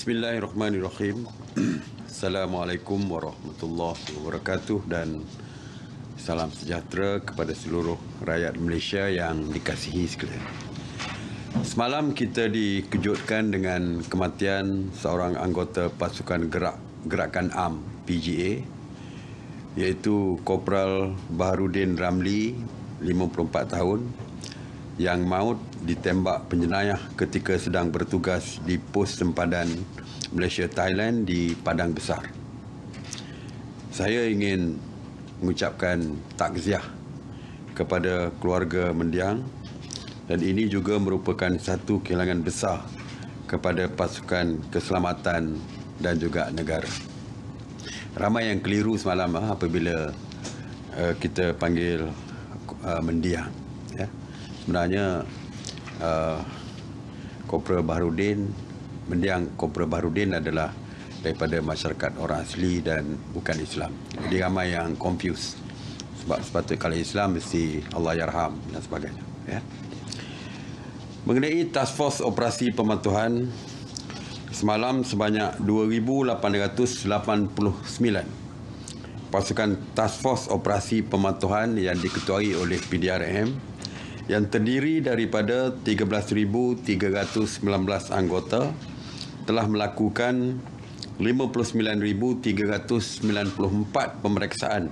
Bismillahirrahmanirrahim. Assalamualaikum warahmatullahi wabarakatuh dan salam sejahtera kepada seluruh rakyat Malaysia yang dikasihi sekalian. Semalam kita dikejutkan dengan kematian seorang anggota pasukan gerakan AMN PGA, iaitu Kopral Baharudin Ramli, 54 tahun, yang maut ditembak penjenayah ketika sedang bertugas di pos sempadan Malaysia Thailand di Padang Besar. Saya ingin mengucapkan takziah kepada keluarga mendiang, dan ini juga merupakan satu kehilangan besar kepada pasukan keselamatan dan juga negara. Ramai yang keliru semalam apabila kita panggil mendiang. Ya. Sebenarnya Kopral Baharudin, mendiang Kopral Baharudin adalah daripada masyarakat orang asli dan bukan Islam. Jadi ramai yang confuse. Sebab sepatutnya kalau Islam mesti Allah yarham dan sebagainya. Ya. Mengenai Task Force Operasi Pemantauan, semalam sebanyak 2,889 pasukan Task Force Operasi Pemantauan yang diketuai oleh PDRM yang terdiri daripada 13,319 anggota telah melakukan 59,394 pemeriksaan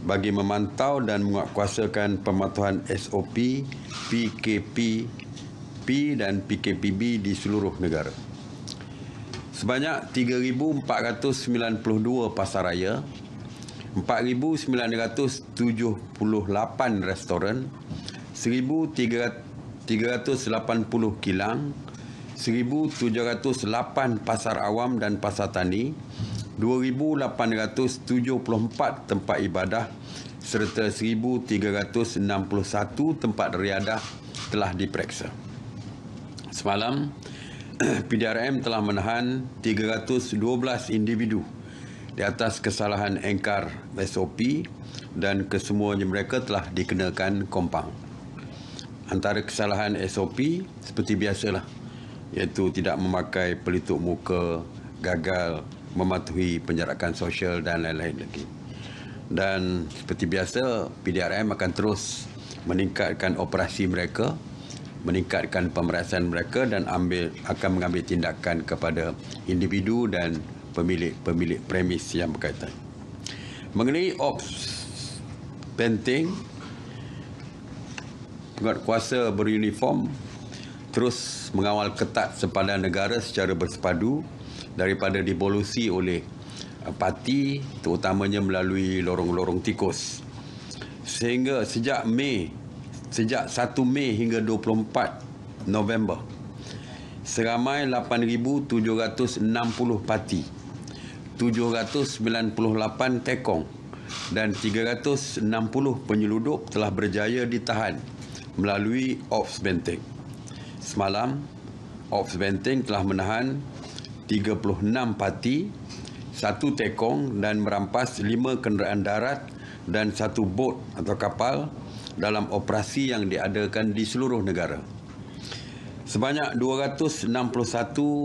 bagi memantau dan menguatkuasakan pemantauan SOP, PKP dan PKPB di seluruh negara. Sebanyak 3,492 pasaraya, 4,978 restoran, 1,380 kilang, 1,708 pasar awam dan pasar tani, 2,874 tempat ibadah serta 1,361 tempat riadah telah diperiksa. Semalam, PDRM telah menahan 312 individu di atas kesalahan engkar SOP dan kesemuanya mereka telah dikenakan kompang. Antara kesalahan SOP seperti biasalah, iaitu tidak memakai pelitup muka, gagal mematuhi penjarakan sosial dan lain-lain lagi. Dan seperti biasa, PDRM akan terus meningkatkan operasi mereka, meningkatkan pemeriksaan mereka dan akan mengambil tindakan kepada individu dan pemilik premis yang berkaitan. Mengenai Ops Benteng, penguatkuasa beruniform terus mengawal ketat sempadan negara secara bersepadu daripada dibolusi oleh parti, terutamanya melalui lorong-lorong tikus. Sehingga sejak 1 Mei hingga 24 November, seramai 8,760 parti, 798 tekong dan 360 penyeludup telah berjaya ditahan melalui Ops Benteng. Semalam, Ops Benteng telah menahan 36 parti, 1 tekong dan merampas 5 kenderaan darat dan 1 bot atau kapal dalam operasi yang diadakan di seluruh negara. Sebanyak 261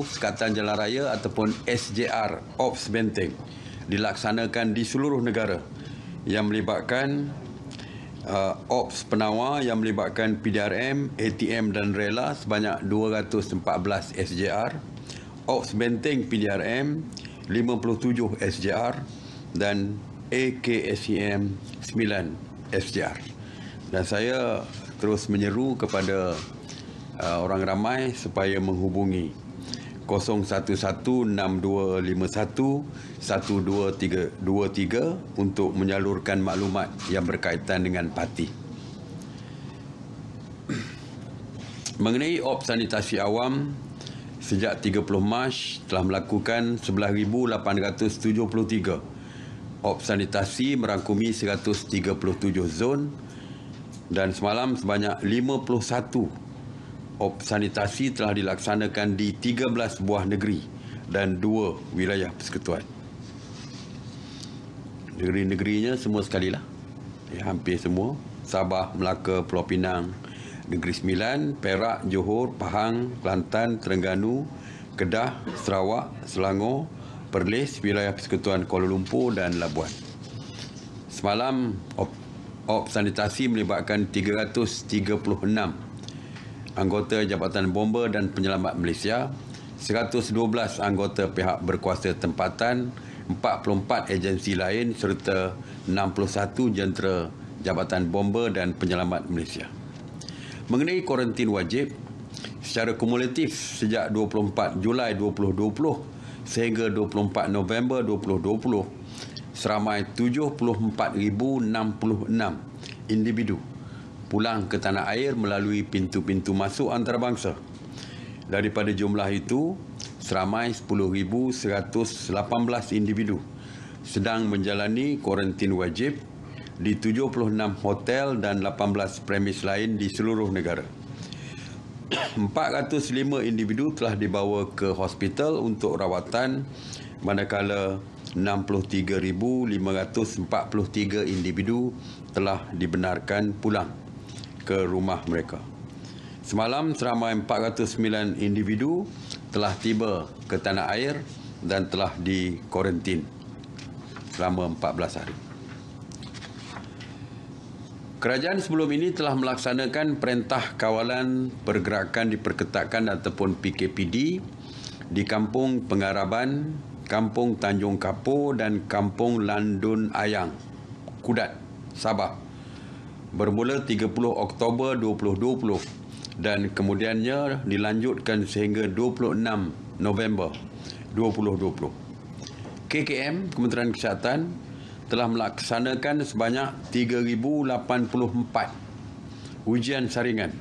sekatan jalan raya ataupun SJR Ops Benteng dilaksanakan di seluruh negara yang melibatkan Ops penawar yang melibatkan PDRM, ATM dan Rela sebanyak 214 SJR, Ops Benteng PDRM 57 SJR dan AKSEM 9 SJR. Dan saya terus menyeru kepada orang ramai supaya menghubungi 011-6251-12323 untuk menyalurkan maklumat yang berkaitan dengan parti. Mengenai Ops Sanitasi Awam, sejak 30 Mac telah melakukan 11,873 Ops Sanitasi merangkumi 137 zon dan semalam sebanyak 51 Ops Sanitasi telah dilaksanakan di 13 buah negeri dan 2 wilayah persekutuan. Negeri-negerinya semua sekalilah. Ya, hampir semua. Sabah, Melaka, Pulau Pinang, Negeri Sembilan, Perak, Johor, Pahang, Kelantan, Terengganu, Kedah, Sarawak, Selangor, Perlis, wilayah Persekutuan Kuala Lumpur dan Labuan. Semalam, op sanitasi melibatkan 336 anggota Jabatan Bomba dan Penyelamat Malaysia, 112 anggota pihak berkuasa tempatan, 44 agensi lain serta 61 jentera Jabatan Bomba dan Penyelamat Malaysia. Mengenai kuarantin wajib, secara kumulatif sejak 24 Julai 2020 sehingga 24 November 2020, seramai 74,066 individu pulang ke tanah air melalui pintu-pintu masuk antarabangsa. Daripada jumlah itu, seramai 10,118 individu sedang menjalani kuarantin wajib di 76 hotel dan 18 premis lain di seluruh negara. 405 individu telah dibawa ke hospital untuk rawatan, manakala 63,543 individu telah dibenarkan pulang ke rumah mereka. Semalam seramai 409 individu telah tiba ke tanah air dan telah dikuarantin selama 14 hari. Kerajaan sebelum ini telah melaksanakan Perintah Kawalan Pergerakan Diperketatkan ataupun PKPD di Kampung Pengaraban, Kampung Tanjung Kapur dan Kampung Landun Ayang, Kudat, Sabah bermula 30 Oktober 2020 dan kemudiannya dilanjutkan sehingga 26 November 2020. KKM, Kementerian Kesihatan, telah melaksanakan sebanyak 3,084 ujian saringan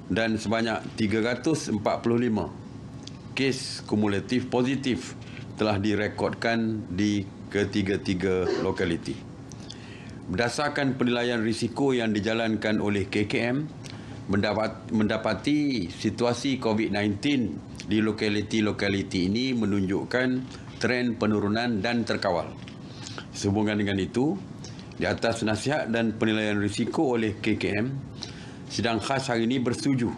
dan sebanyak 345 kes kumulatif positif telah direkodkan di ketiga-tiga lokaliti. Berdasarkan penilaian risiko yang dijalankan oleh KKM, mendapati situasi COVID-19 di lokaliti-lokaliti ini menunjukkan tren penurunan dan terkawal. Sehubungan dengan itu, di atas nasihat dan penilaian risiko oleh KKM, sidang khas hari ini bersetuju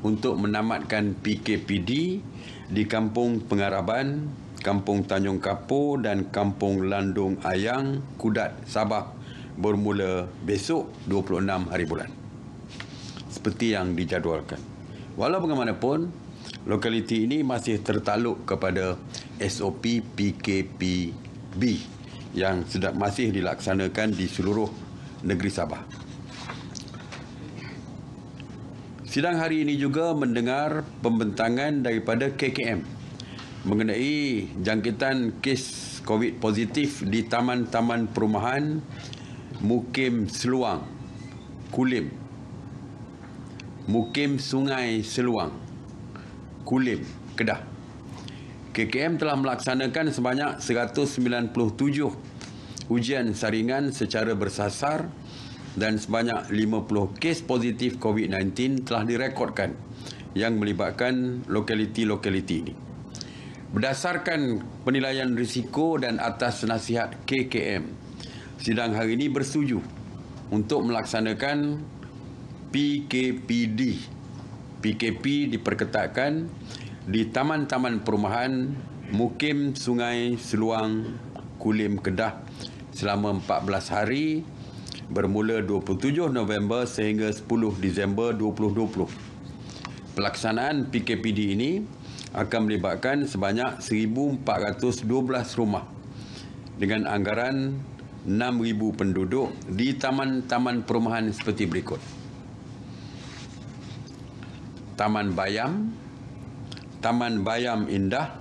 untuk menamatkan PKPD di Kampung Pengaraban, Kampung Tanjung Kapur dan Kampung Landung Ayang, Kudat, Sabah bermula besok 26 hari bulan seperti yang dijadualkan. Walau bagaimanapun, lokaliti ini masih tertakluk kepada SOP PKPB yang masih dilaksanakan di seluruh negeri Sabah. Sidang hari ini juga mendengar pembentangan daripada KKM mengenai jangkitan kes COVID positif di taman-taman perumahan Mukim Seluang, Kulim, Mukim Sungai Seluang, Kulim, Kedah. KKM telah melaksanakan sebanyak 197 ujian saringan secara bersasar dan sebanyak 50 kes positif COVID-19 telah direkodkan yang melibatkan lokaliti-lokaliti ini. Berdasarkan penilaian risiko dan atas nasihat KKM, sidang hari ini bersetuju untuk melaksanakan PKP diperketatkan di taman-taman perumahan Mukim Sungai Seluang, Kulim, Kedah selama 14 hari bermula 27 November sehingga 10 Disember 2020. Pelaksanaan PKPD ini akan melibatkan sebanyak 1,412 rumah dengan anggaran 6,000 penduduk di taman-taman perumahan seperti berikut: Taman Bayam, Taman Bayam Indah,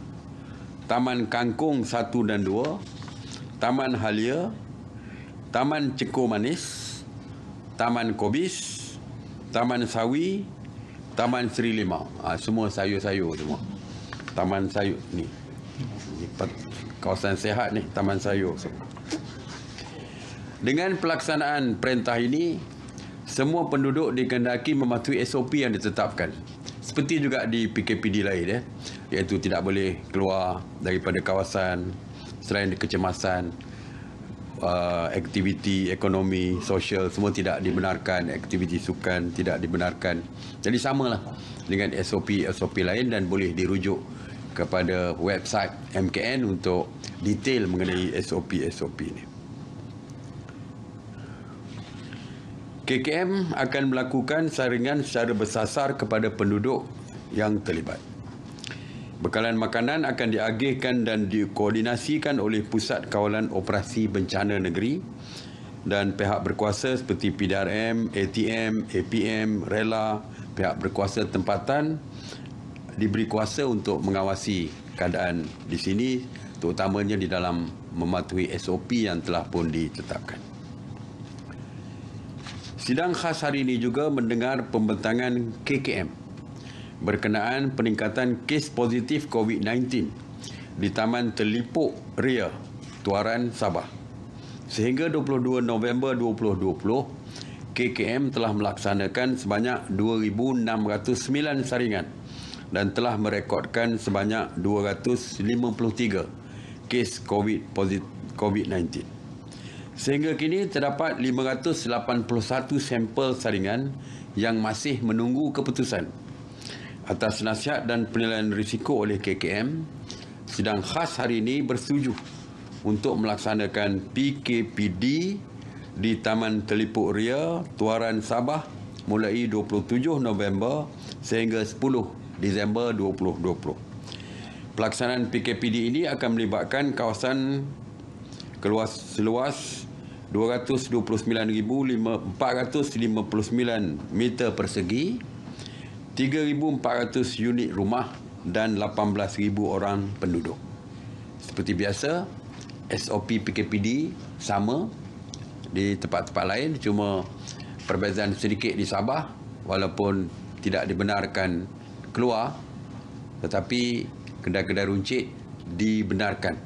Taman Kangkung 1 dan 2, Taman Halia, Taman Cekur Manis, Taman Kobis, Taman Sawi, Taman Seri Limau. Semua sayur-sayur semua. Taman sayur ni. Kawasan sehat ni, taman sayur semua. Dengan pelaksanaan perintah ini, semua penduduk dikehendaki mematuhi SOP yang ditetapkan. Seperti juga di PKPD lain, iaitu tidak boleh keluar daripada kawasan selain kecemasan, aktiviti ekonomi, sosial, semua tidak dibenarkan, aktiviti sukan tidak dibenarkan. Jadi samalah dengan SOP lain dan boleh dirujuk kepada website MKN untuk detail mengenai SOP ini. KKM akan melakukan saringan secara bersasar kepada penduduk yang terlibat. Bekalan makanan akan diagihkan dan dikoordinasikan oleh Pusat Kawalan Operasi Bencana Negeri dan pihak berkuasa seperti PDRM, ATM, APM, Rela, pihak berkuasa tempatan diberi kuasa untuk mengawasi keadaan di sini, terutamanya di dalam mematuhi SOP yang telah pun ditetapkan. Sidang khas hari ini juga mendengar pembentangan KKM berkenaan peningkatan kes positif COVID-19 di Taman Telipuk Ria, Tuaran, Sabah. Sehingga 22 November 2020, KKM telah melaksanakan sebanyak 2,609 saringan dan telah merekodkan sebanyak 253 kes COVID-19. Sehingga kini terdapat 581 sampel saringan yang masih menunggu keputusan. Atas nasihat dan penilaian risiko oleh KKM, sidang khas hari ini bersetuju untuk melaksanakan PKPD di Taman Telipuk Ria, Tuaran, Sabah mulai 27 November sehingga 10 Disember 2020. Pelaksanaan PKPD ini akan melibatkan kawasan seluas 229,459 meter persegi, 3,400 unit rumah dan 18,000 orang penduduk. Seperti biasa, SOP PKPD sama di tempat-tempat lain, cuma perbezaan sedikit di Sabah walaupun tidak dibenarkan keluar, tetapi kedai-kedai runcit dibenarkan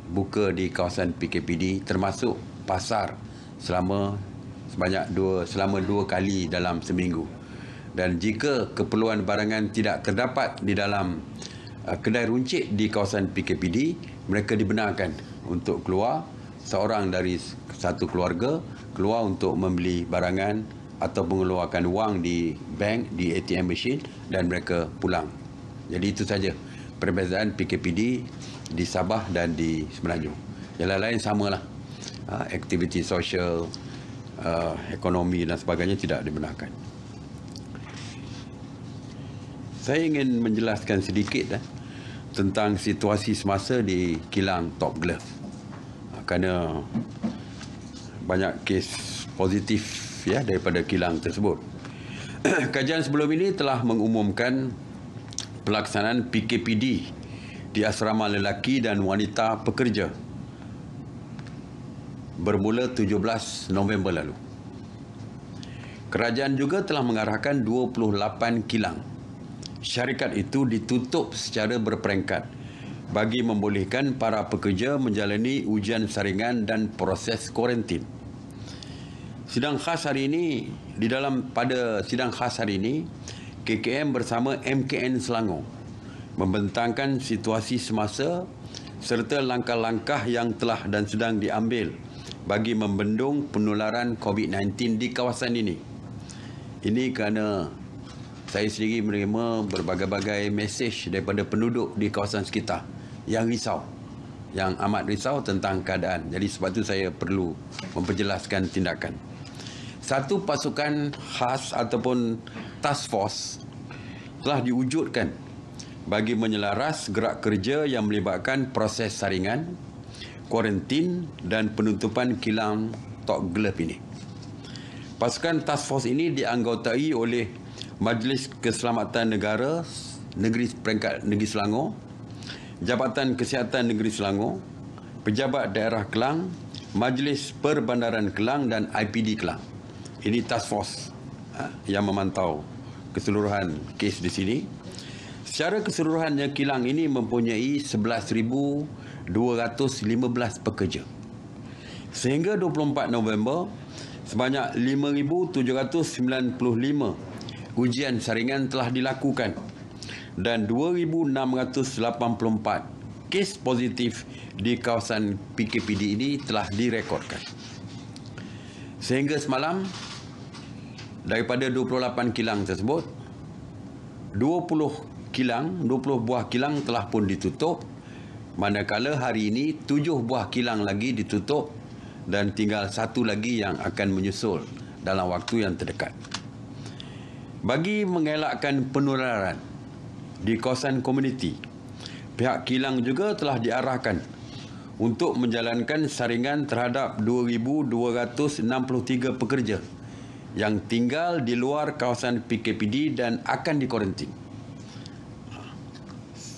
buka di kawasan PKPD termasuk pasar selama 2 kali dalam seminggu. Dan jika keperluan barangan tidak terdapat di dalam kedai runcit di kawasan PKPD, mereka dibenarkan untuk keluar, seorang dari satu keluarga keluar untuk membeli barangan atau mengeluarkan wang di bank, di ATM machine dan mereka pulang. Jadi itu saja perbezaan PKPD di Sabah dan di Semenanjung. Yang lain samalah. Aktiviti sosial, ekonomi dan sebagainya tidak dibenarkan. Saya ingin menjelaskan sedikit tentang situasi semasa di kilang Top Glove. Kerana banyak kes positif daripada kilang tersebut. Kajian sebelum ini telah mengumumkan pelaksanaan PKPD di asrama lelaki dan wanita pekerja bermula 17 November lalu. Kerajaan juga telah mengarahkan 28 kilang. Syarikat itu ditutup secara berperingkat bagi membolehkan para pekerja menjalani ujian saringan dan proses kuarantin. Pada sidang khas hari ini, KKM bersama MKN Selangor membentangkan situasi semasa serta langkah-langkah yang telah dan sedang diambil bagi membendung penularan COVID-19 di kawasan ini. Ini kerana saya sendiri menerima berbagai-bagai mesej daripada penduduk di kawasan sekitar yang risau, yang amat risau tentang keadaan. Jadi sebab itu saya perlu memperjelaskan tindakan. Satu pasukan khas ataupun task force telah diwujudkan bagi menyelaras gerak kerja yang melibatkan proses saringan, kuarantin dan penutupan kilang Top Glove ini. Pasukan task force ini dianggotai oleh Majlis Keselamatan Negara Peringkat Negeri Selangor, Jabatan Kesihatan Negeri Selangor, Pejabat Daerah Kelang, Majlis Perbandaran Kelang dan IPD Kelang. Ini task force yang memantau keseluruhan kes di sini. Secara keseluruhannya kilang ini mempunyai 11,215 pekerja. Sehingga 24 November, sebanyak 5,795 ujian saringan telah dilakukan dan 2,684 kes positif di kawasan PKPD ini telah direkodkan. Sehingga semalam, daripada 28 kilang tersebut, 20 kilang, 20 buah kilang telah pun ditutup, manakala hari ini 7 buah kilang lagi ditutup dan tinggal 1 lagi yang akan menyusul dalam waktu yang terdekat. Bagi mengelakkan penularan di kawasan komuniti, pihak kilang juga telah diarahkan untuk menjalankan saringan terhadap 2,263 pekerja yang tinggal di luar kawasan PKPD dan akan dikuarantin.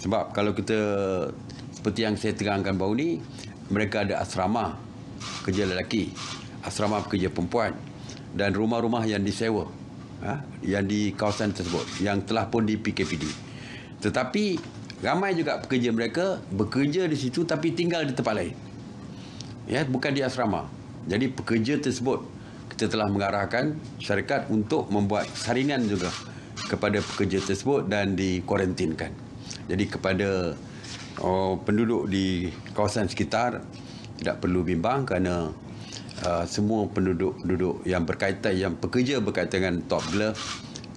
Sebab kalau kita, seperti yang saya terangkan baru ni, mereka ada asrama pekerja lelaki, asrama pekerja perempuan dan rumah-rumah yang disewa, yang di kawasan tersebut, yang telah pun di PKPD. Tetapi ramai juga pekerja mereka bekerja di situ tapi tinggal di tempat lain, bukan di asrama. Jadi pekerja tersebut kita telah mengarahkan syarikat untuk membuat saringan juga kepada pekerja tersebut dan dikuarantinkan. Jadi kepada penduduk di kawasan sekitar tidak perlu bimbang kerana semua penduduk yang berkaitan, yang pekerja berkaitan dengan Top Glove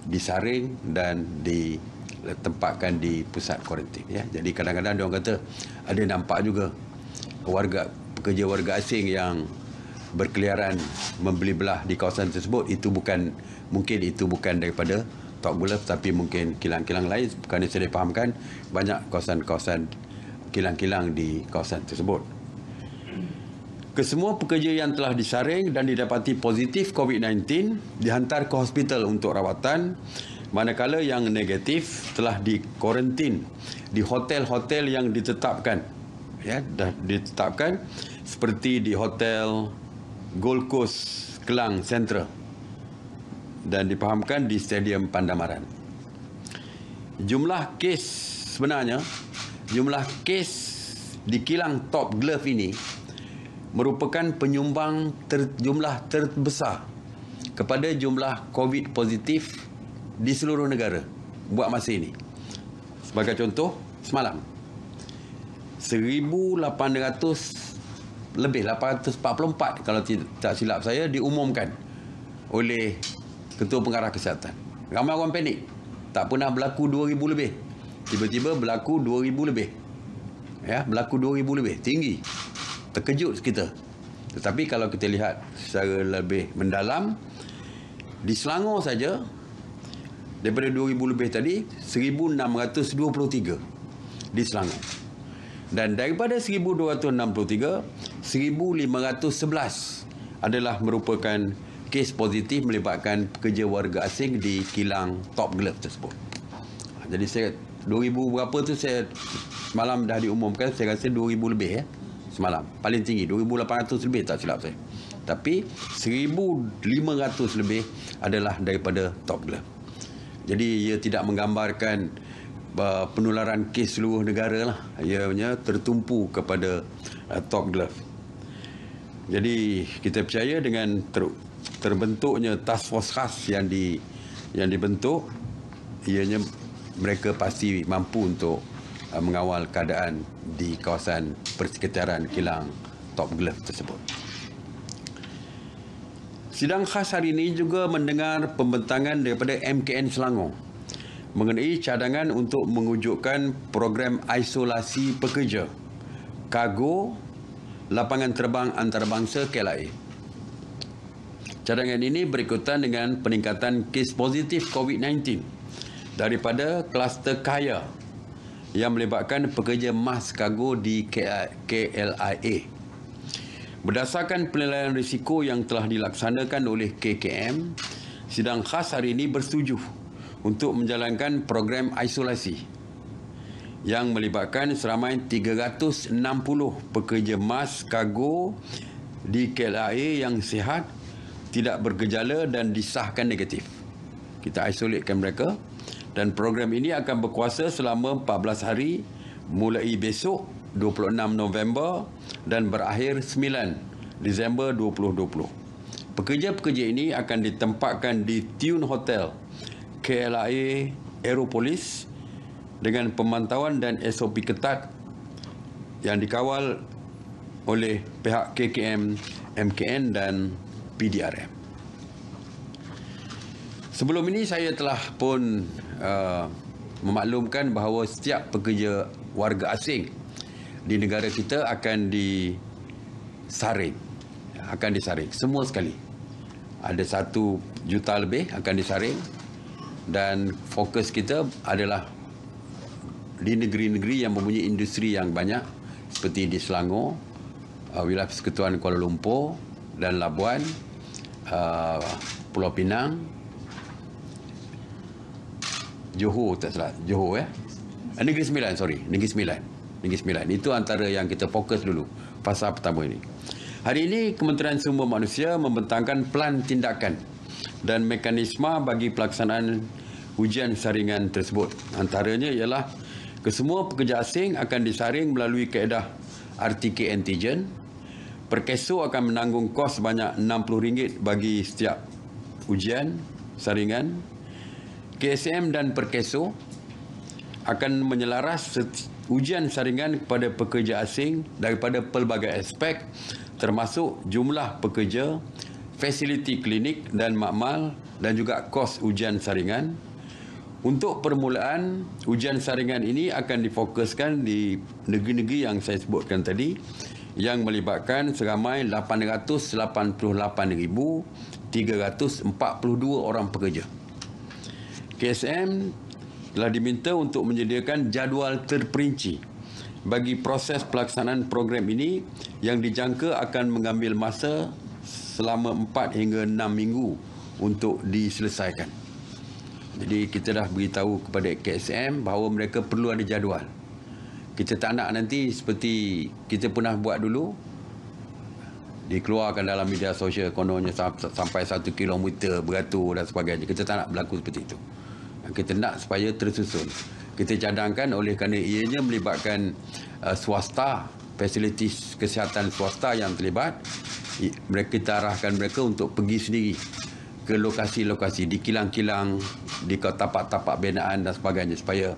disaring dan ditempatkan di pusat kuarantin. Jadi kadang-kadang diorang kata ada nampak juga pekerja warga asing yang berkeliaran membeli belah di kawasan tersebut. Mungkin itu bukan daripada Top Glove, tapi mungkin kilang-kilang lain, kerana saya difahamkan banyak kawasan-kawasan kilang-kilang di kawasan tersebut. Kesemua pekerja yang telah disaring dan didapati positif COVID-19 dihantar ke hospital untuk rawatan, manakala yang negatif telah dikuarantin di hotel-hotel yang ditetapkan, dah ditetapkan, seperti di Hotel Gold Coast Kelang Central dan dipahamkan di Stadium Pandamaran. Jumlah kes di kilang Top Glove ini merupakan penyumbang jumlah terbesar kepada jumlah COVID positif di seluruh negara buat masa ini. Sebagai contoh, semalam 844 kalau tak silap saya diumumkan oleh Ketua Pengarah Kesihatan. Ramai orang panik. Tak pernah berlaku 2,000 lebih. Tiba-tiba berlaku 2,000 lebih. Berlaku 2,000 lebih. Tinggi. Terkejut kita. Tetapi kalau kita lihat secara lebih mendalam, di Selangor saja, daripada 2,000 lebih tadi, 1,623 di Selangor. Dan daripada 1,263, 1,511 adalah merupakan kes positif melibatkan pekerja warga asing di kilang Top Glove tersebut. Jadi saya 2,000 berapa tu saya semalam dah diumumkan, saya rasa 2,000 lebih semalam. Paling tinggi 2,800 lebih tak silap saya. Tapi 1,500 lebih adalah daripada Top Glove. Jadi ia tidak menggambarkan penularan kes seluruh negara lah. Ianya tertumpu kepada Top Glove. Jadi kita percaya dengan terbentuknya task force khas yang dibentuk, ianya mereka pasti mampu untuk mengawal keadaan di kawasan persekitaran kilang Top Glove tersebut. Sidang khas hari ini juga mendengar pembentangan daripada MKN Selangor mengenai cadangan untuk mewujudkan program isolasi pekerja kargo lapangan terbang antarabangsa KLIA. Cadangan ini berikutan dengan peningkatan kes positif COVID-19 daripada kluster Kaya yang melibatkan pekerja mas kargo di KLIA. Berdasarkan penilaian risiko yang telah dilaksanakan oleh KKM, sidang khas hari ini bersetuju untuk menjalankan program isolasi yang melibatkan seramai 360 pekerja mas kargo di KLIA yang sihat, tidak bergejala dan disahkan negatif. Kita isolatkan mereka dan program ini akan berkuasa selama 14 hari mulai besok 26 November dan berakhir 9 Disember 2020. Pekerja-pekerja ini akan ditempatkan di Tune Hotel KLIA Aeropolis dengan pemantauan dan SOP ketat yang dikawal oleh pihak KKM, MKN dan PDRM. Sebelum ini saya telah pun memaklumkan bahawa setiap pekerja warga asing di negara kita akan disaring. Semua sekali. Ada 1 juta lebih akan disaring, dan fokus kita adalah di negeri-negeri yang mempunyai industri yang banyak seperti di Selangor, wilayah Persekutuan Kuala Lumpur dan Labuan, Pulau Pinang, Johor, tak salah, Johor Negeri Sembilan. Negeri Sembilan. Itu antara yang kita fokus dulu fasa pertama ini. Hari ini Kementerian Sumber Manusia membentangkan pelan tindakan dan mekanisme bagi pelaksanaan ujian saringan tersebut. Antaranya ialah kesemua pekerja asing akan disaring melalui kaedah RTK antigen. Perkeso akan menanggung kos sebanyak RM60 bagi setiap ujian saringan. KSM dan Perkeso akan menyelaras ujian saringan kepada pekerja asing daripada pelbagai aspek, termasuk jumlah pekerja, fasiliti klinik dan makmal, dan juga kos ujian saringan. Untuk permulaan, ujian saringan ini akan difokuskan di negeri-negeri yang saya sebutkan tadi, yang melibatkan seramai 888,342 orang pekerja. KSM telah diminta untuk menyediakan jadual terperinci bagi proses pelaksanaan program ini yang dijangka akan mengambil masa selama 4 hingga 6 minggu untuk diselesaikan. Jadi kita dah beritahu kepada KSM bahawa mereka perlu ada jadual. Kita tak nak nanti seperti kita pernah buat dulu, dikeluarkan dalam media sosial kononnya sampai 1 kilometer beratur dan sebagainya. Kita tak nak berlaku seperti itu. Kita nak supaya tersusun. Kita cadangkan oleh kerana ianya melibatkan swasta, fasilitis kesihatan swasta yang terlibat. Kita arahkan mereka untuk pergi sendiri ke lokasi-lokasi, di kilang-kilang, di tapak-tapak binaan dan sebagainya, supaya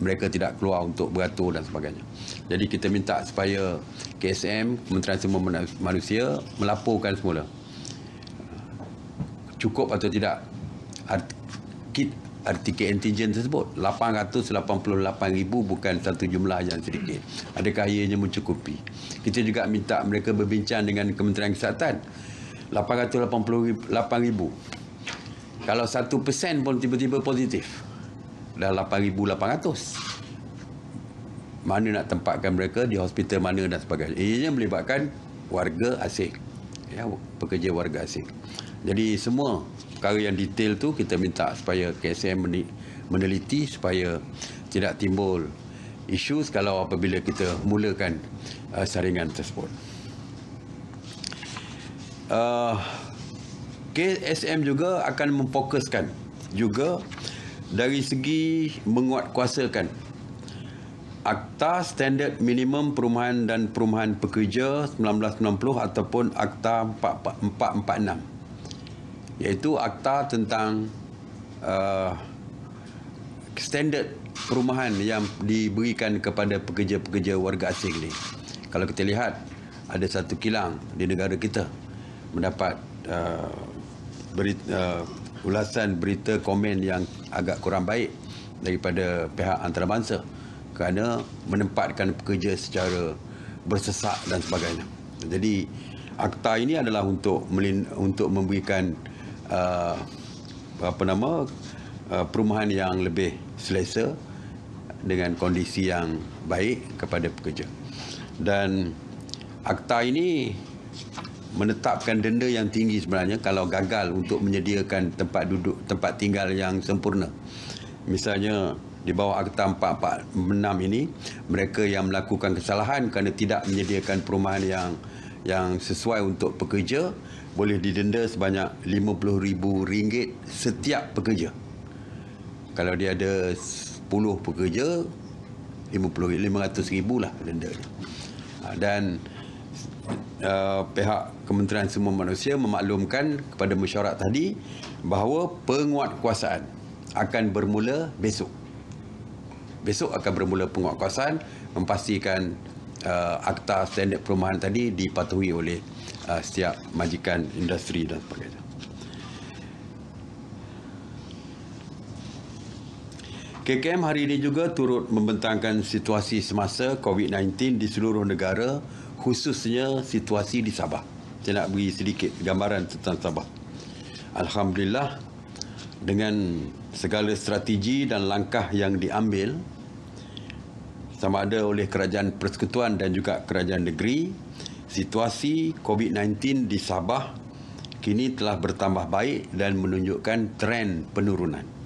mereka tidak keluar untuk beratur dan sebagainya. Jadi kita minta supaya KSM, Kementerian Sumber Manusia, melaporkan semula cukup atau tidak kit RTK antigen tersebut. 888,000 bukan satu jumlah yang sedikit. Adakah ianya mencukupi? Kita juga minta mereka berbincang dengan Kementerian Kesihatan. 888,000. Kalau 1% pun tiba-tiba positif, dah 8,800. Mana nak tempatkan mereka, di hospital mana dan sebagainya. Ianya melibatkan warga asing, pekerja warga asing. Jadi semua perkara yang detail tu kita minta supaya KSM meneliti supaya tidak timbul isu kalau apabila kita mulakan saringan tersebut. KSM juga akan memfokuskan juga dari segi menguatkuasakan Akta Standard Minimum Perumahan dan Perumahan Pekerja 1990 ataupun Akta 446, iaitu akta tentang standard perumahan yang diberikan kepada pekerja-pekerja warga asing ni. Kalau kita lihat, ada satu kilang di negara kita mendapat ulasan berita komen yang agak kurang baik daripada pihak antarabangsa kerana menempatkan pekerja secara bersesak dan sebagainya. Jadi akta ini adalah untuk memberikan perumahan yang lebih selesa dengan kondisi yang baik kepada pekerja. Dan akta ini menetapkan denda yang tinggi sebenarnya kalau gagal untuk menyediakan tempat tinggal yang sempurna. Misalnya di bawah Akta 446 ini, mereka yang melakukan kesalahan kerana tidak menyediakan perumahan yang sesuai untuk pekerja boleh didenda sebanyak RM50,000 setiap pekerja. Kalau dia ada 10 pekerja, RM500,000 lah denda. Dan pihak Kementerian Sumber Manusia memaklumkan kepada mesyuarat tadi bahawa penguatkuasaan akan bermula besok. Besok akan bermula penguatkuasaan, memastikan akta standard perumahan tadi dipatuhi oleh setiap majikan industri dan sebagainya. KKM hari ini juga turut membentangkan situasi semasa COVID-19 di seluruh negara, khususnya situasi di Sabah. Saya nak beri sedikit gambaran tentang Sabah. Alhamdulillah, dengan segala strategi dan langkah yang diambil sama ada oleh Kerajaan Persekutuan dan juga Kerajaan Negeri, situasi COVID-19 di Sabah kini telah bertambah baik dan menunjukkan tren penurunan.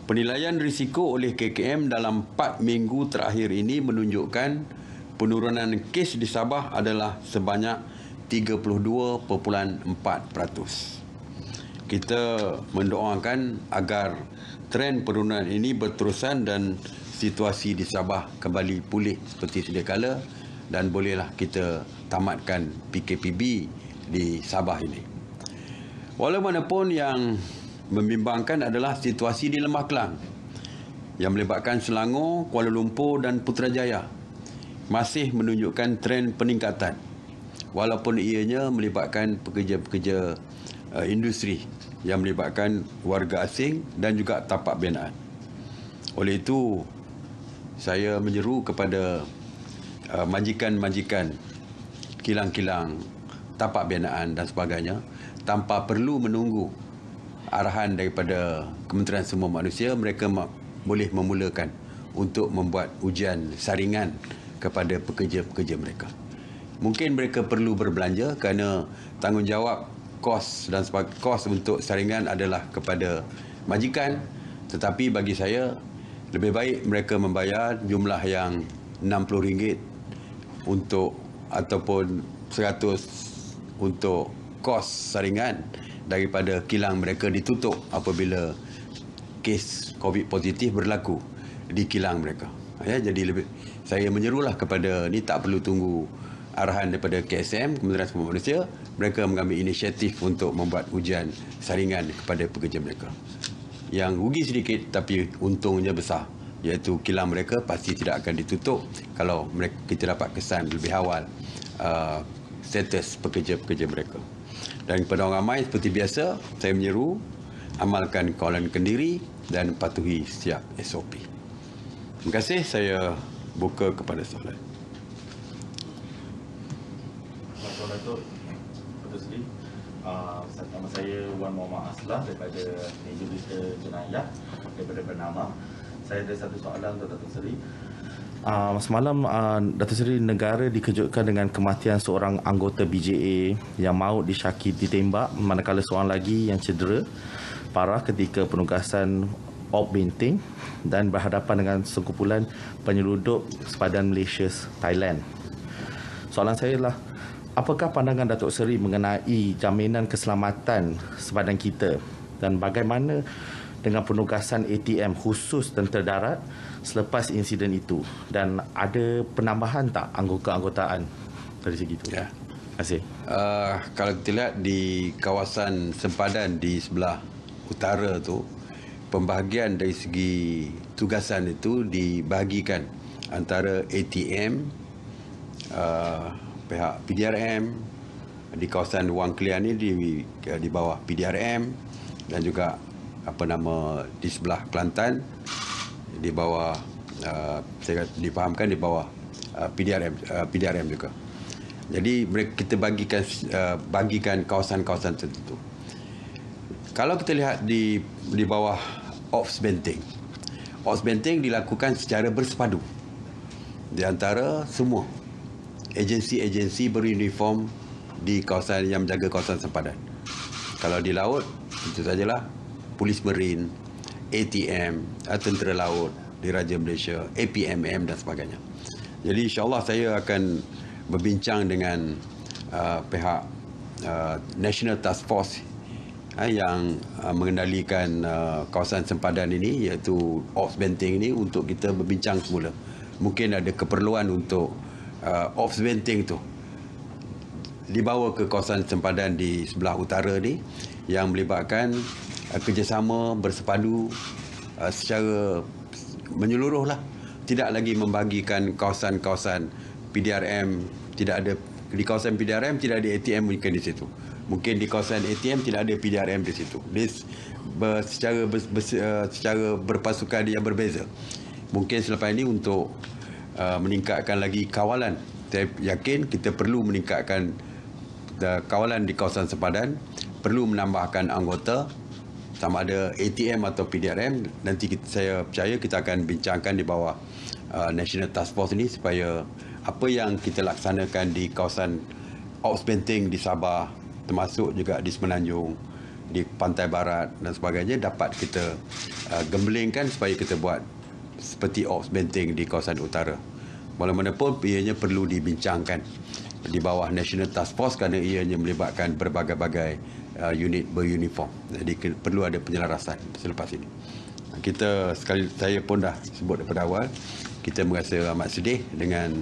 Penilaian risiko oleh KKM dalam 4 minggu terakhir ini menunjukkan penurunan kes di Sabah adalah sebanyak 32.4%. Kita mendoakan agar tren penurunan ini berterusan dan situasi di Sabah kembali pulih seperti sedia kala dan bolehlah kita tamatkan PKPB di Sabah ini. Walaupun yang membimbangkan adalah situasi di Lembah Kelang yang melibatkan Selangor, Kuala Lumpur dan Putrajaya masih menunjukkan tren peningkatan walaupun ianya melibatkan pekerja-pekerja industri yang melibatkan warga asing dan juga tapak binaan. Oleh itu, saya menyeru kepada majikan-majikan, kilang-kilang, tapak binaan dan sebagainya, tanpa perlu menunggu arahan daripada Kementerian Semua Manusia, mereka boleh memulakan untuk membuat ujian saringan kepada pekerja-pekerja mereka. Mungkin mereka perlu berbelanja kerana tanggungjawab kos dan kos untuk saringan adalah kepada majikan, tetapi bagi saya lebih baik mereka membayar jumlah yang RM60 untuk ataupun 100 untuk kos saringan daripada kilang mereka ditutup apabila kes COVID positif berlaku di kilang mereka. Ya, jadi saya menyerulah kepada ni, tak perlu tunggu arahan daripada KSM, Kementerian Semua Manusia, mereka mengambil inisiatif untuk membuat ujian saringan kepada pekerja mereka. Yang rugi sedikit tapi untungnya besar, iaitu kilang mereka pasti tidak akan ditutup kalau kita dapat kesan lebih awal status pekerja-pekerja mereka. Dan kepada orang ramai seperti biasa, saya menyeru amalkan kawalan kendiri dan patuhi setiap SOP. Terima kasih, saya buka kepada soalan. Datuk Seri, nama saya Wan Muhammad Aslah daripada Meja Berita Jenayah daripada Bernama. Saya ada satu soalan untuk Datuk Seri. Semalam Datuk Seri, negara dikejutkan dengan kematian seorang anggota BJA yang maut disyaki ditembak, manakala seorang lagi yang cedera parah ketika penugasan Op Benteng dan berhadapan dengan sekumpulan penyeludup sepadan Malaysia Thailand. Soalan saya adalah, apakah pandangan Datuk Seri mengenai jaminan keselamatan sepadan kita dan bagaimana dengan penugasan ATM khusus tentera darat selepas insiden itu, dan ada penambahan tak keanggotaan dari segi itu? Ya. Terima kasih. Kalau kita lihat di kawasan sempadan di sebelah utara tu, pembahagian dari segi tugasan itu dibahagikan antara ATM, pihak PDRM di kawasan Wang Kelian ni di bawah PDRM, dan juga di sebelah Kelantan di bawah saya difahamkan di bawah PDRM juga. Jadi kita bagikan kawasan-kawasan tertentu. Kalau kita lihat di bawah Ops Benteng dilakukan secara bersepadu di antara semua agensi-agensi beruniform di kawasan yang menjaga kawasan sempadan. Kalau di laut, itu sajalah Polis Marine, ATM, Tentera Laut, Diraja Malaysia, APMM dan sebagainya. Jadi insya-Allah saya akan berbincang dengan pihak National Task Force yang mengendalikan kawasan sempadan ini, iaitu Ops Benteng ini, untuk kita berbincang semula. Mungkin ada keperluan untuk Ops Benteng tu dibawa ke kawasan sempadan di sebelah utara ni yang melibatkan kerjasama bersepadu secara menyeluruh lah. Tidak lagi membagikan kawasan-kawasan PDRM, tidak ada di kawasan PDRM tidak ada ATM mungkin di situ. Mungkin di kawasan ATM tidak ada PDRM di situ. Dia secara berpasukan yang berbeza. Mungkin selepas ini untuk meningkatkan lagi kawalan, saya yakin kita perlu meningkatkan kawalan di kawasan sempadan, perlu menambahkan anggota, sama ada ATM atau PDRM. Nanti saya percaya kita akan bincangkan di bawah National Task Force ini supaya apa yang kita laksanakan di kawasan Ops Benting di Sabah, termasuk juga di Semenanjung, di Pantai Barat dan sebagainya, dapat kita gembelingkan supaya kita buat seperti Ops Benting di kawasan utara. Walaupun ianya perlu dibincangkan di bawah National Task Force kerana ianya melibatkan berbagai-bagai unit beruniform. Jadi perlu ada penyelarasan selepas ini. Saya pun dah sebut daripada awal, kita merasa amat sedih dengan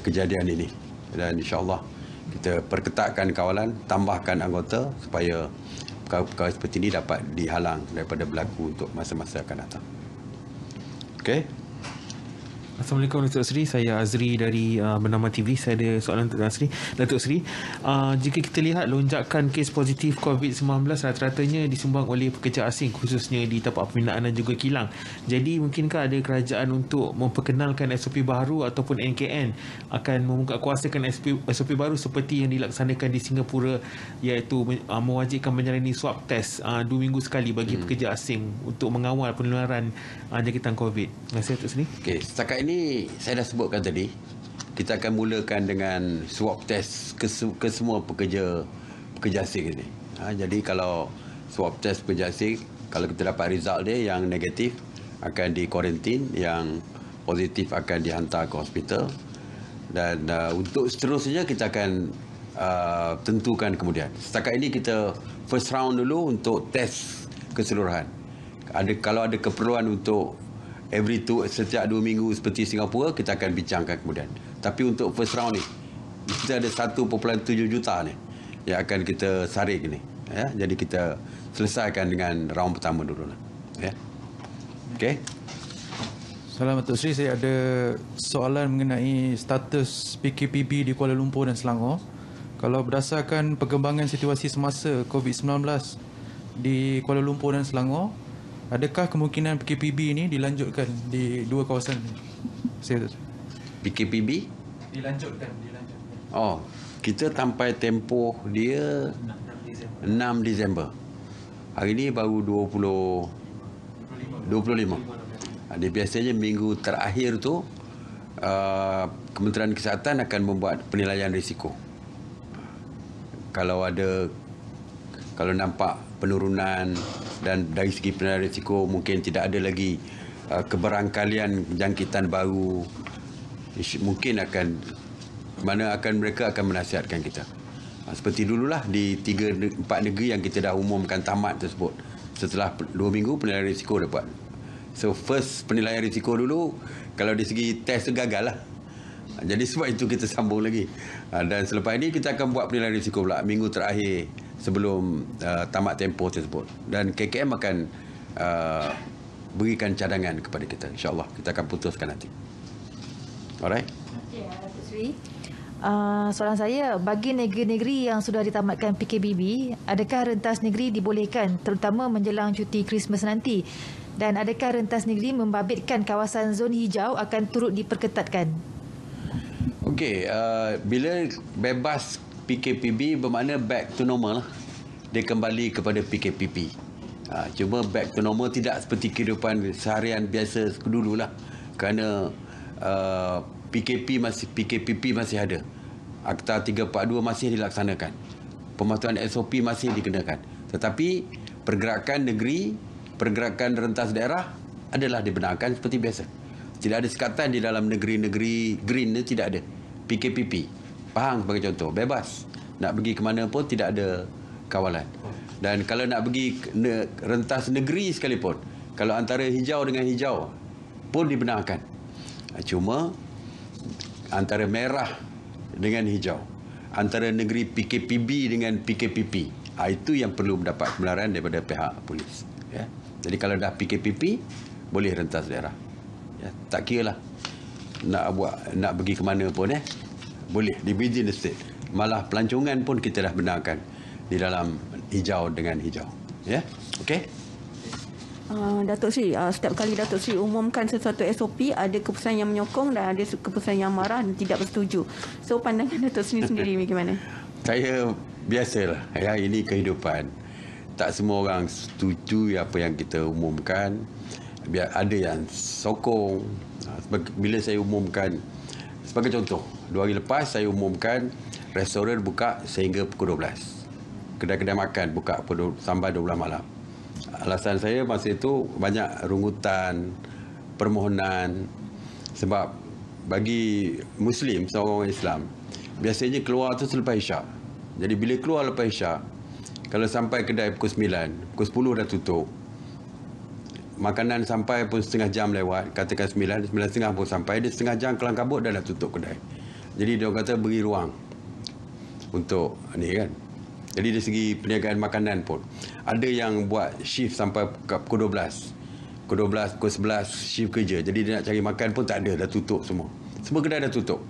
kejadian ini. Dan insya-Allah kita perketatkan kawalan, tambahkan anggota supaya perkara seperti ini dapat dihalang daripada berlaku untuk masa-masa akan datang. Okey. Assalamualaikum Datuk Seri, saya Azri dari Bernama TV. Saya ada soalan untuk Datuk Seri. Jika kita lihat lonjakan kes positif COVID-19 rata-ratanya disumbang oleh pekerja asing, khususnya di tapak pembinaan dan juga kilang. Jadi mungkinkah ada kerajaan untuk memperkenalkan SOP baru ataupun NKN akan membuka kuasakan SOP baru seperti yang dilaksanakan di Singapura, iaitu mewajibkan menjalani swab test 2 minggu sekali bagi pekerja asing untuk mengawal penularan jangkitan COVID. Terima kasih Datuk Seri. Okey, setakat ini saya dah sebutkan tadi, kita akan mulakan dengan swab test ke semua pekerja asing ini. Jadi kalau swab test pekerja asing, kalau kita dapat result dia yang negatif, akan di kuarantin, yang positif akan dihantar ke hospital. Dan untuk seterusnya kita akan tentukan kemudian. Setakat ini kita first round dulu untuk test keseluruhan. Kalau ada keperluan untuk setiap 2 minggu seperti Singapura, kita akan bincangkan kemudian. Tapi untuk first round ni, kita ada 1.7 juta ni yang akan kita saring ni. Ya? Jadi kita selesaikan dengan round pertama dulu lah. Ya. Okey. Salam Datuk Seri, saya ada soalan mengenai status PKPB di Kuala Lumpur dan Selangor. Kalau berdasarkan perkembangan situasi semasa COVID-19 di Kuala Lumpur dan Selangor, adakah kemungkinan PKPB ini dilanjutkan di dua kawasan ini? PKPB? Dilanjutkan. Oh, kita sampai tempoh dia 6 Disember. Hari ini baru 25. Dia biasanya minggu terakhir tu Kementerian Kesihatan akan membuat penilaian risiko. Kalau nampak penurunan dan dari segi penilaian risiko mungkin tidak ada lagi keberangkalian jangkitan baru, mungkin mereka akan menasihatkan kita. Seperti dululah di 3-4 negeri yang kita dah umumkan tamat tersebut. Setelah 2 minggu penilaian risiko dapat. So first penilaian risiko dulu, kalau dari segi test tu gagal lah. Jadi sebab itu kita sambung lagi. Dan selepas ini kita akan buat penilaian risiko pula minggu terakhir sebelum tamat tempoh tersebut. Dan KKM akan berikan cadangan kepada kita. InsyaAllah kita akan putuskan nanti. Alright? Ya, Datuk Seri. Soalan saya, bagi negeri-negeri yang sudah ditamatkan PKPB, adakah rentas negeri dibolehkan terutama menjelang cuti Christmas nanti? Dan adakah rentas negeri membabitkan kawasan zon hijau akan turut diperketatkan? Okey, bila bebas PKPB bermakna back to normal, dia kembali kepada PKPP. Cuma back to normal tidak seperti kehidupan seharian biasa dululah, kerana PKPP masih ada. Akta 342 masih dilaksanakan. Pematuhan SOP masih dikenakan. Tetapi pergerakan negeri, pergerakan rentas daerah adalah dibenarkan seperti biasa. Tidak ada sekatan di dalam negeri-negeri green ni, tidak ada. PKPP, Pahang sebagai contoh, bebas. Nak pergi ke mana pun tidak ada kawalan. Dan kalau nak pergi rentas negeri sekalipun, kalau antara hijau dengan hijau pun dibenarkan. Cuma antara merah dengan hijau, antara negeri PKPB dengan PKPP, itu yang perlu mendapat kebenaran daripada pihak polis. Ya. Jadi kalau dah PKPP, boleh rentas daerah. Ya, tak kira lah nak pergi ke mana pun. boleh di within the state. Malah pelancongan pun kita dah benarkan di dalam hijau dengan hijau. Ya, okey. Datuk Seri, setiap kali Datuk Seri umumkan sesuatu SOP, ada keputusan yang menyokong dan ada keputusan yang marah dan tidak bersetuju. So pandangan Datuk Seri sendiri bagaimana? Saya biasalah, ya, ini kehidupan. Tak semua orang setuju apa yang kita umumkan. Ada yang sokong. Bila saya umumkan, sebagai contoh, 2 hari lepas saya umumkan restoran buka sehingga pukul 12. Kedai-kedai makan buka sampai 12 malam. Alasan saya masa itu banyak rungutan, permohonan. Sebab bagi Muslim, seorang orang Islam, biasanya keluar tu selepas Isyak. Jadi bila keluar lepas Isyak, kalau sampai kedai pukul 9, pukul 10 dah tutup. Makanan sampai pun setengah jam lewat, katakan 9, 9.30 pun sampai, dia setengah jam kelang kabut dah tutup kedai. Jadi dia kata beri ruang untuk ni kan. Jadi dari segi perniagaan makanan pun ada yang buat shift sampai pukul 12. Pukul 12, pukul 11 shift kerja. Jadi dia nak cari makan pun tak ada, dah tutup semua. Semua kedai dah tutup.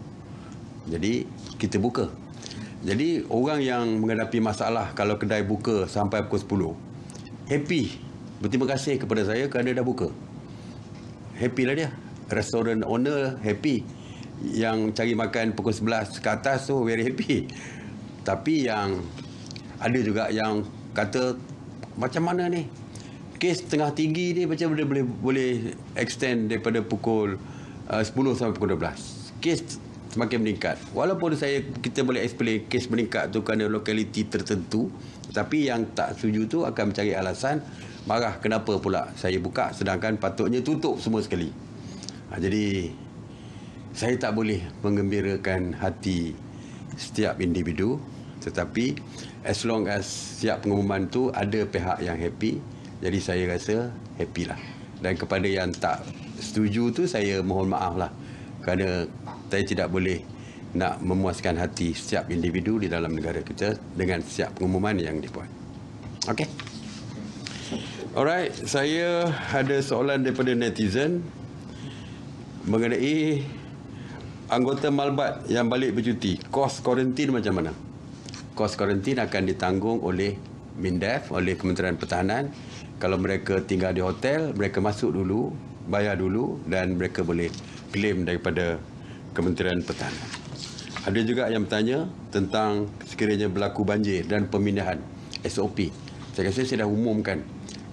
Jadi kita buka. Jadi orang yang menghadapi masalah kalau kedai buka sampai pukul 10, happy. Berterima kasih kepada saya kerana dah buka. Happy lah dia. Restoran owner happy. Yang cari makan pukul 11 ke atas tu very happy. Tapi yang ada juga yang kata macam mana ni? Kes tengah tinggi ni macam boleh extend daripada pukul 10 sampai pukul 12. Kes semakin meningkat. Walaupun kita boleh explain kes meningkat tu kerana lokaliti tertentu, tapi yang tak setuju tu akan mencari alasan marah kenapa pula saya buka sedangkan patutnya tutup semua sekali. Jadi saya tak boleh menggembirakan hati setiap individu, tetapi as long as setiap pengumuman tu ada pihak yang happy, jadi saya rasa happy lah. Dan kepada yang tak setuju tu saya mohon maaf lah, kerana saya tidak boleh nak memuaskan hati setiap individu di dalam negara kita dengan setiap pengumuman yang dibuat. Okey. Alright, saya ada soalan daripada netizen mengenai anggota Malbat yang balik bercuti. Kos kuarantin macam mana? Kos kuarantin akan ditanggung oleh MINDEF, oleh Kementerian Pertahanan. Kalau mereka tinggal di hotel, mereka masuk dulu, bayar dulu dan mereka boleh claim daripada Kementerian Pertahanan. Ada juga yang bertanya tentang sekiranya berlaku banjir dan pemindahan SOP. Saya rasa saya dah umumkan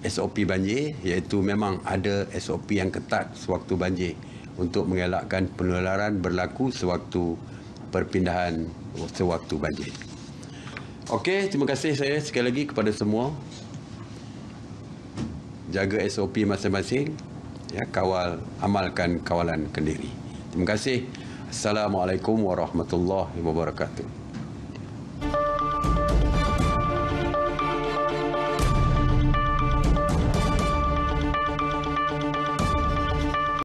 SOP banjir, iaitu memang ada SOP yang ketat sewaktu banjir untuk mengelakkan penularan berlaku sewaktu perpindahan sewaktu banjir. Okey, terima kasih saya sekali lagi kepada semua. Jaga SOP masing-masing, ya, amalkan kawalan kendiri. Terima kasih. Assalamualaikum warahmatullahi wabarakatuh.